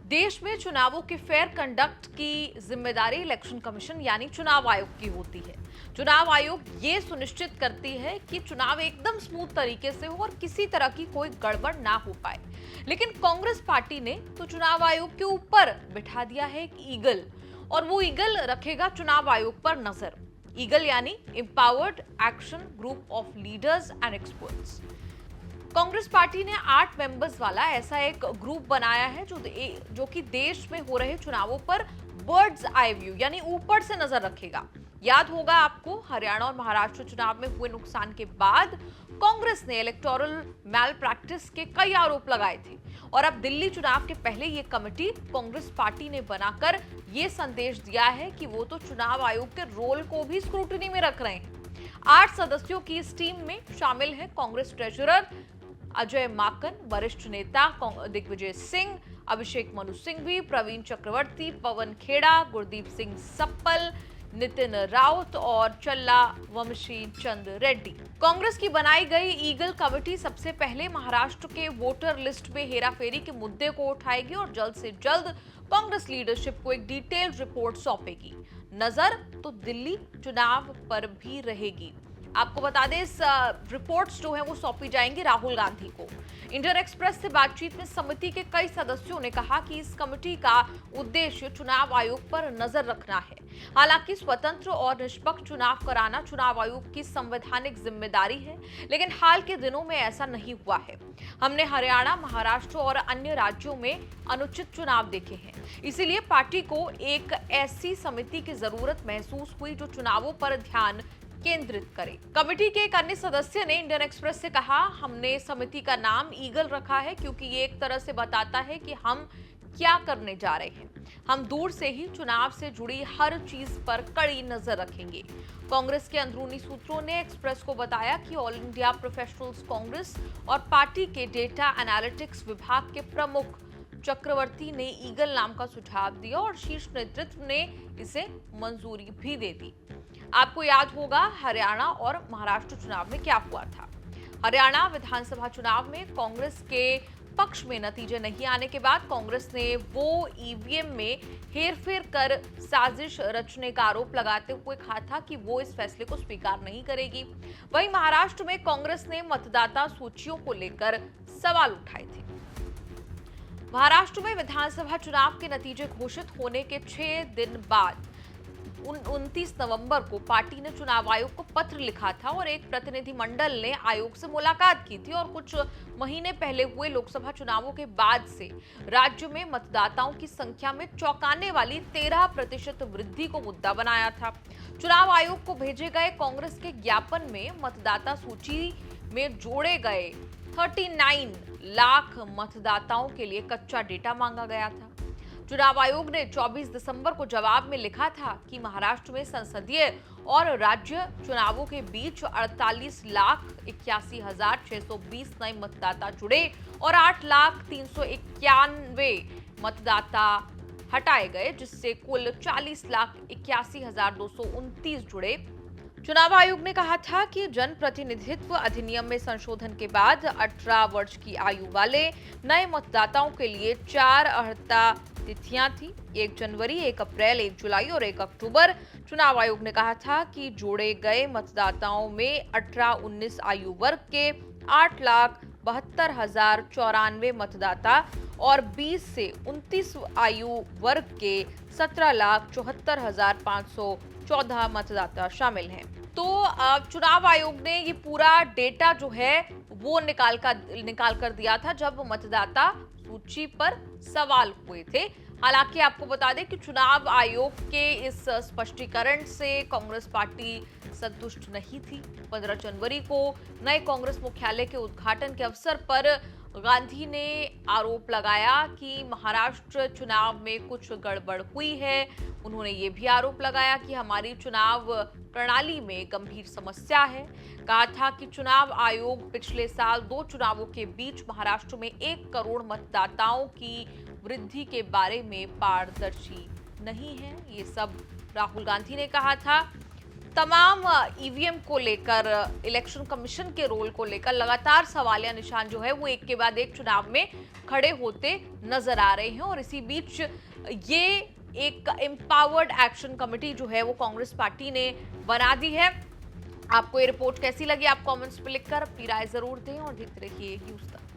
देश में चुनावों के फेयर कंडक्ट की जिम्मेदारी इलेक्शन कमीशन यानी चुनाव आयोग की होती है। चुनाव आयोग ये सुनिश्चित करती है कि चुनाव एकदम स्मूथ तरीके से हो और किसी तरह की कोई गड़बड़ ना हो पाए। लेकिन कांग्रेस पार्टी ने तो चुनाव आयोग के ऊपर बिठा दिया है एक ईगल, और वो ईगल रखेगा चुनाव आयोग पर नजर। ईगल यानी empowered action group of leaders and experts. Congress party ने 8 मेंबर्स वाला ऐसा एक ग्रुप बनाया है जो कि देश में हो रहे चुनावों पर बर्ड्स आई व्यू यानी ऊपर से नजर रखेगा। याद होगा आपको, हरियाणा और महाराष्ट्र चुनाव में हुए नुकसान के बाद कांग्रेस ने इलेक्टोरल मैल प्रैक्टिस के कई आरोप लगाए थे, और अब दिल्ली चुनाव के पहले ये कमेटी कांग्रेस पार्टी ने बनाकर ये संदेश दिया है कि वो तो चुनाव आयोग के रोल को भी स्क्रूटनी में रख रहे हैं। 8 सदस्यों की इस टीम में शामिल है कांग्रेस ट्रेजरर अजय माकन, वरिष्ठ नेता दिग्विजय सिंह, अभिषेक मनु सिंघवी, प्रवीण चक्रवर्ती, पवन खेड़ा, गुरदीप सिंह सप्पल, नितिन राउत और चल्ला वंशी चंद रेड्डी। कांग्रेस की बनाई गई ईगल कमेटी सबसे पहले महाराष्ट्र के वोटर लिस्ट में हेराफेरी के मुद्दे को उठाएगी और जल्द से जल्द कांग्रेस लीडरशिप को एक डिटेल्ड रिपोर्ट सौंपेगी। नजर तो दिल्ली चुनाव पर भी रहेगी। आपको बता दें, इस रिपोर्ट्स जो हैं वो सौंपी जाएंगी राहुल गांधी को। इंडियन एक्सप्रेस से बातचीत में समिति के कई सदस्यों ने कहा कि इस कमेटी का उद्देश्य चुनाव आयोग पर नजर रखना है। हालांकि स्वतंत्र और निष्पक्ष चुनाव कराना चुनाव आयोग की संवैधानिक जिम्मेदारी है, लेकिन हाल के दिनों में ऐसा नहीं हुआ है। हमने हरियाणा, महाराष्ट्र और अन्य राज्यों में अनुचित चुनाव देखे हैं, इसीलिए पार्टी को एक ऐसी समिति की जरूरत महसूस हुई जो चुनावों पर ध्यान केंद्रित करे। कमेटी के एक अन्य सदस्य ने इंडियन एक्सप्रेस से कहा, हमने समिति का नाम ईगल रखा है क्योंकि ये एक तरह से बताता है कि हम क्या करने जा रहे हैं। हम दूर से ही चुनाव से जुड़ी हर चीज पर कड़ी नजर रखेंगे। कांग्रेस के अंदरूनी सूत्रों ने एक्सप्रेस को बताया कि ऑल इंडिया प्रोफेशनल्स कांग्रेस और पार्टी के डेटा एनालिटिक्स विभाग के प्रमुख चक्रवर्ती ने ईगल नाम का सुझाव दिया और शीर्ष नेतृत्व ने इसे मंजूरी भी दे दी। आपको याद होगा, हरियाणा और महाराष्ट्र चुनाव में क्या हुआ था। हरियाणा विधानसभा चुनाव में कांग्रेस के पक्ष में नतीजे नहीं आने के बाद कांग्रेस ने वो ईवीएम में हेरफेर कर साजिश रचने का आरोप लगाते हुए कहा था कि वो इस फैसले को स्वीकार नहीं करेगी। वहीं महाराष्ट्र में कांग्रेस ने मतदाता सूचियों को लेकर सवाल उठाए थे। महाराष्ट्र में विधानसभा चुनाव के नतीजे घोषित होने के 6 दिन बाद 29 नवंबर को पार्टी ने चुनाव आयोग को पत्र लिखा था और एक प्रतिनिधिमंडल ने आयोग से मुलाकात की थी और कुछ महीने पहले हुए लोकसभा चुनावों के बाद से राज्य में मतदाताओं की संख्या में चौंकाने वाली 13% वृद्धि को मुद्दा बनाया था। चुनाव आयोग को भेजे गए कांग्रेस के ज्ञापन में मतदाता सूची में जोड़े गए 39 लाख मतदाताओं के लिए कच्चा डेटा मांगा गया था। चुनाव आयोग ने 24 दिसंबर को जवाब में लिखा था कि महाराष्ट्र में संसदीय और राज्य चुनावों के बीच 48,81,620 नए मतदाता जुड़े और 8,391 मतदाता हटाए गए, जिससे कुल 40,81,229 जुड़े। चुनाव आयोग ने कहा था कि जनप्रतिनिधित्व अधिनियम में संशोधन के बाद 18 वर्ष की आयु वाले नए मतदाताओं के लिए 4 अर्हता तिथियां थी, 1 जनवरी, 1 अप्रैल, 1 जुलाई और 1 अक्टूबर। चुनाव आयोग ने कहा था कि जोड़े गए मतदाताओं में 18-19 आयु वर्ग के 8,72,094 मतदाता और 20 से 29 आयु वर्ग के 17,74,514 मतदाता शामिल हैं। तो चुनाव आयोग ने ये पूरा डेटा जो है वो निकाल कर दिया था जब मतदाता सूची पर सवाल हुए थे। हालांकि आपको बता दें कि चुनाव आयोग के इस स्पष्टीकरण से कांग्रेस पार्टी संतुष्ट नहीं थी। 15 जनवरी को नए कांग्रेस मुख्यालय के उद्घाटन के अवसर पर गांधी ने आरोप लगाया कि महाराष्ट्र चुनाव में कुछ गड़बड़ हुई है। उन्होंने ये भी आरोप लगाया कि हमारी चुनाव प्रणाली में गंभीर समस्या है। कहा था कि चुनाव आयोग पिछले साल 2 चुनावों के बीच महाराष्ट्र में 1 करोड़ मतदाताओं की वृद्धि के बारे में पारदर्शी नहीं है। ये सब राहुल गांधी ने कहा था। तमाम ईवीएम को लेकर, इलेक्शन कमीशन के रोल को लेकर लगातार सवालिया निशान जो है वो एक के बाद एक चुनाव में खड़े होते नजर आ रहे हैं। और इसी बीच ये एक एम्पावर्ड एक्शन कमेटी जो है वो कांग्रेस पार्टी ने बना दी है। आपको ये रिपोर्ट कैसी लगी? आप कमेंट्स पे लिखकर अपनी राय जरूर दें और देखते रहिए न्यूज़ तक।